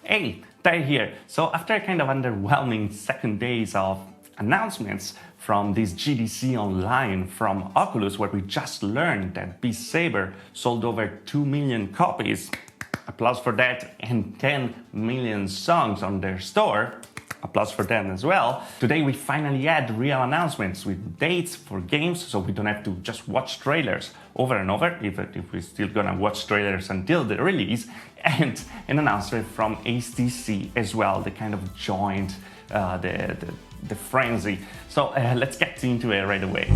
Hey, Ty here. So after a kind of underwhelming second days of announcements from this GDC Online from Oculus, where we just learned that Beast Saber sold over 2 million copies, applause for that, and 10 million songs on their store, applause for them as well. Today we finally had real announcements with dates for games, so we don't have to just watch trailers over and over, even if we're still gonna watch trailers until the release, and an announcement from HTC as well. They kind of joined the frenzy. So let's get into it right away.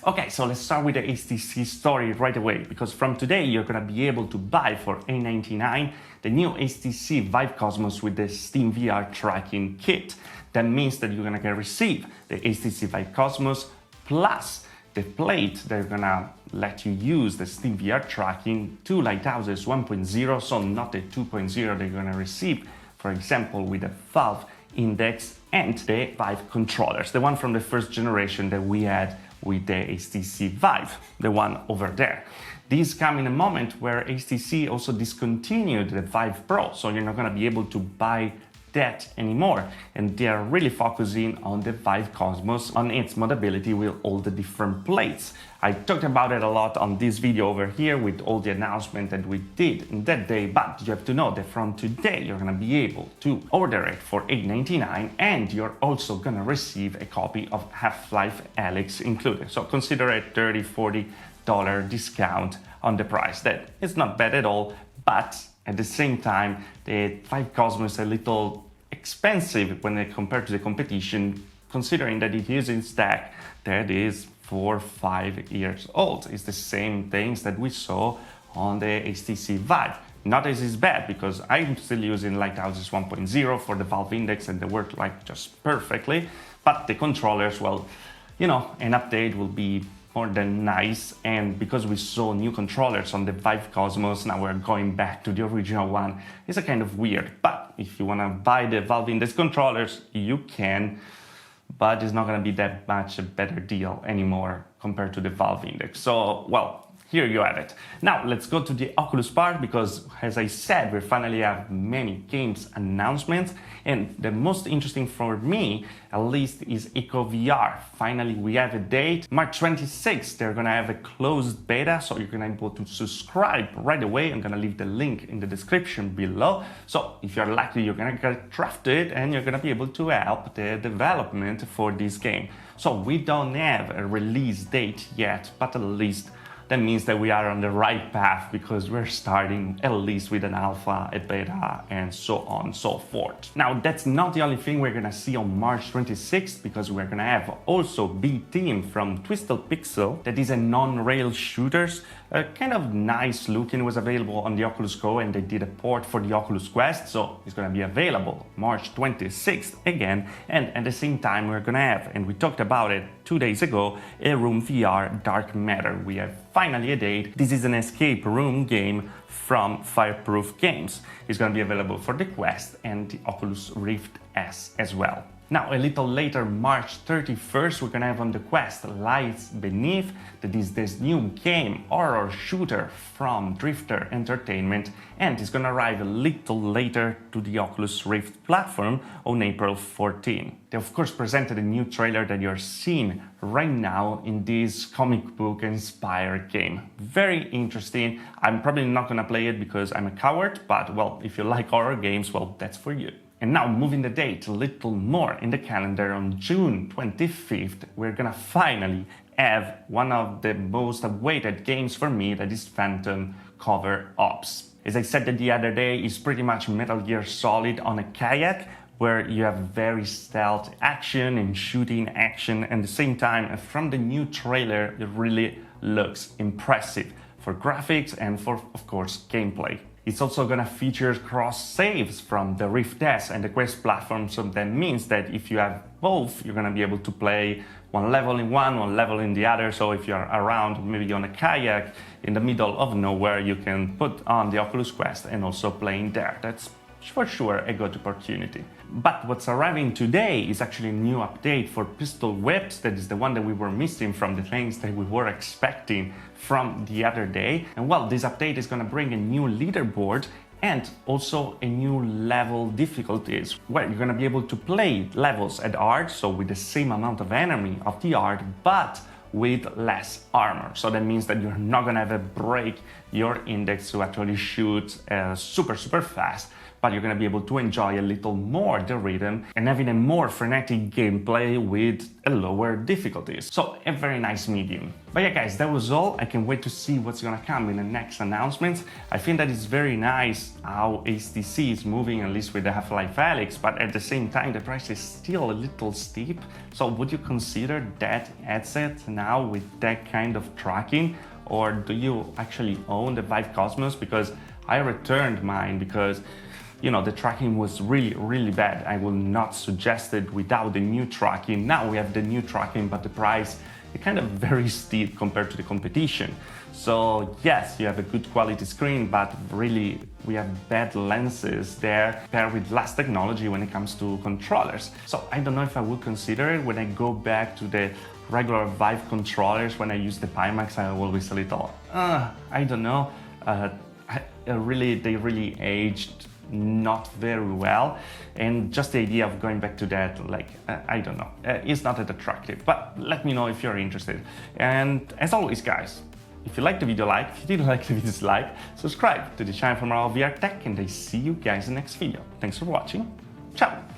Okay, so let's start with the HTC story right away, because from today you're gonna be able to buy for $8.99 the new HTC Vive Cosmos with the Steam VR tracking kit. That means that you're gonna receive the HTC Vive Cosmos plus the plate. They're gonna let you use the Steam VR tracking, two lighthouses 1.0, so not the 2.0 they're gonna receive, for example, with the Valve Index, and the Vive controllers, the one from the first generation that we had with the HTC Vive, the one over there. These come in a moment where HTC also discontinued the Vive Pro, so you're not gonna be able to buy that anymore, and they are really focusing on the Vive Cosmos, on its modability with all the different plates. I talked about it a lot on this video over here with all the announcement that we did in that day, but you have to know that from today you're gonna be able to order it for $8.99, and you're also gonna receive a copy of Half-Life Alyx included. So consider a $30–40 discount on the price. That is not bad at all, but at the same time, the Vive Cosmos is a little expensive when compared to the competition, considering that it is in stack that is 4 or 5 years old. It's the same things that we saw on the HTC Vive. Not as is bad, because I'm still using Lighthouses 1.0 for the Valve Index and they work like just perfectly, but the controllers, well, you know, an update will be more than nice, and because we saw new controllers on the Vive Cosmos, now we're going back to the original one. It's a kind of weird, but if you want to buy the Valve Index controllers, you can, but it's not going to be that much a better deal anymore compared to the Valve Index. So, well, here you have it. Now let's go to the Oculus part, because as I said, we finally have many games announcements, and the most interesting for me at least is Eco VR. Finally we have a date, March 26th. They're gonna have a closed beta, so you're gonna be able to subscribe right away. I'm gonna leave the link in the description below, so if you're lucky you're gonna get drafted and you're gonna be able to help the development for this game. So we don't have a release date yet, but at least that means that we are on the right path, because we're starting at least with an alpha, a beta, and so on and so forth. Now, that's not the only thing we're gonna see on March 26th, because we're gonna have also B-Team from Twisted Pixel. That is a non-rail shooters, kind of nice looking. It was available on the Oculus Go, and they did a port for the Oculus Quest, so it's gonna be available March 26th again. And at the same time, we're gonna have, and we talked about it 2 days ago, a Room VR Dark Matter. We have finally a date. This is an escape room game from Fireproof Games. It's going to be available for the Quest and the Oculus Rift S as well. Now, a little later, March 31st, we're going to have on the Quest Lights Beneath. That is this new game, horror shooter from Drifter Entertainment, and it's going to arrive a little later to the Oculus Rift platform on April 14. They of course presented a new trailer that you're seeing right now in this comic book inspired game. Very interesting. I'm probably not going to play it because I'm a coward, but well, if you like horror games, well, that's for you. And now, moving the date a little more in the calendar, on June 25th, we're gonna finally have one of the most awaited games for me, that is Phantom Cover Ops. As I said the other day, it's pretty much Metal Gear Solid on a kayak, where you have very stealth action and shooting action at the same time. From the new trailer, it really looks impressive for graphics and for, of course, gameplay. It's also gonna feature cross saves from the Rift S and the Quest platform, so that means that if you have both, you're gonna be able to play one level in one level in the other. So if you're around, maybe on a kayak in the middle of nowhere, you can put on the Oculus Quest and also play in there. That's for sure a good opportunity. But what's arriving today is actually a new update for Pistol Whips. That is the one that we were missing from the things that we were expecting from the other day. And well, this update is gonna bring a new leaderboard and also a new level difficulties where you're gonna be able to play levels at hard, so with the same amount of enemy of the hard, but with less armor. So that means that you're not gonna ever break your index to actually shoot super fast, but you're gonna be able to enjoy a little more the rhythm and having a more frenetic gameplay with a lower difficulties. So a very nice medium. But yeah guys, that was all. I can't wait to see what's gonna come in the next announcements. I think that it's very nice how HTC is moving, at least with the Half-Life Alyx, but at the same time the price is still a little steep. So would you consider that headset now with that kind of tracking? Or do you actually own the Vive Cosmos? Because I returned mine because the tracking was really bad. I will not suggest it without the new tracking. Now we have the new tracking, but the price is kind of very steep compared to the competition. So yes, you have a good quality screen, but really we have bad lenses there paired with less technology when it comes to controllers. So I don't know if I would consider it when I go back to the regular Vive controllers. When I use the Pimax, I always a little, I don't know. They really aged not very well, and just the idea of going back to that, I don't know, it's not that attractive. But let me know if you're interested. And as always guys, if you liked the video, like. If you didn't like the video, dislike. Subscribe to the channel for more VR tech, and I see you guys in the next video. Thanks for watching. Ciao.